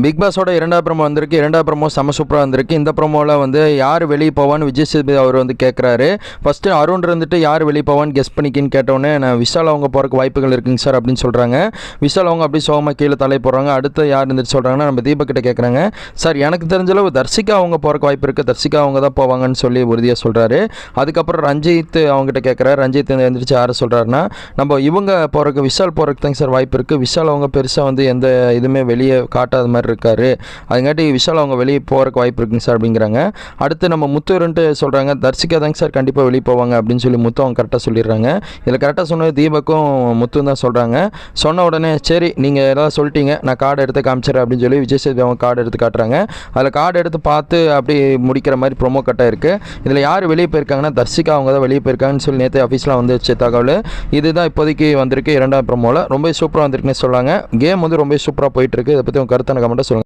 Big பாஸோட 2வது promo வந்திருக்கு. 2வது ப்ரோமோ செம சூப்பராக வந்திருக்கு. இந்த ப்ரோமோவில் வந்து யார் வெளியே போவான்னு விஜய் சேதுபதி அவர் வந்து கேட்குறாரு. ஃபஸ்ட்டு அருண் இருந்துட்டு யார் வெளியே போவான்னு கெஸ் பண்ணிக்கின்னு கேட்டோன்னே நான் விஷால் அவங்க போகிறக்கு வாய்ப்புகள் இருக்குங்க சார் அப்படின்னு சொல்கிறாங்க. விஷால் அவங்க அப்படி சோகமாக கீழே தலை போடுறாங்க. அடுத்து யார் இருந்துட்டு சொல்கிறாங்கன்னா நம்ம தீபக் கிட்ட கேட்குறாங்க. சார் எனக்கு தெரிஞ்சளவு தர்சிகா அவங்க போகிறக்கு வாய்ப்பு இருக்குது, தர்சிகா அவங்க தான் போவாங்கன்னு சொல்லி உறுதியாக சொல்கிறாரு. அதுக்கப்புறம் ரஞ்சித் அவங்ககிட்ட கேட்குறாரு. ரஞ்சித் எழுந்திரிச்சு யார் சொல்கிறாருன்னா நம்ம இவங்க போகிறக்கு விஷால் போகிறக்கு தாங்க சார் வாய்ப்பு இருக்குது. விஷால் அவங்க பெருசாக வந்து எந்த இதுவுமே வெளியே காட்டாத மாதிரி இருக்காரு, அதுங்காட்டி விஷால் அவங்க வெளியே போகிறக்கு வாய்ப்பு இருக்குங்க சார் அப்படிங்கிறாங்க. அடுத்து நம்ம முத்துருன்ட்டு சொல்கிறாங்க. தர்சிகா தாங்க சார் கண்டிப்பாக வெளியே போவாங்க அப்படின்னு சொல்லி முத்து அவங்க கரெக்டாக சொல்லிடுறாங்க. இதில் கரெக்டாக சொன்னது தீபக்கும் முத்துன்னு தான் சொல்கிறாங்க. சொன்ன உடனே சரி நீங்கள் ஏதாவது சொல்லிட்டீங்க, நான் கார்டு எடுத்து காமிச்சிடறேன் அப்படின்னு சொல்லி விஜய் சேதுபதி அவங்க கார்டு எடுத்து காட்டுறாங்க. அதில் கார்டு எடுத்து பார்த்து அப்படி முடிக்கிற மாதிரி ப்ரோமோ கட்டாக இருக்குது. இதில் யார் வெளியே போயிருக்காங்கன்னா தர்சிகா அவங்க தான் வெளியே போயிருக்காங்கன்னு சொல்லி நேற்று ஆஃபீஸில் வந்துச்சு தகவல். இதுதான் இப்போதைக்கு வந்திருக்கு 2வது ப்ரோமோவில். ரொம்ப சூப்பராக வந்திருக்குன்னு சொல்லாங்க. கேம் வந்து ரொம்ப சூப்பராக போயிட்டுருக்கு. இதை பற்றி உங்கள் கருத்தான கமெண்ட்டை சொல்லுங்கள்.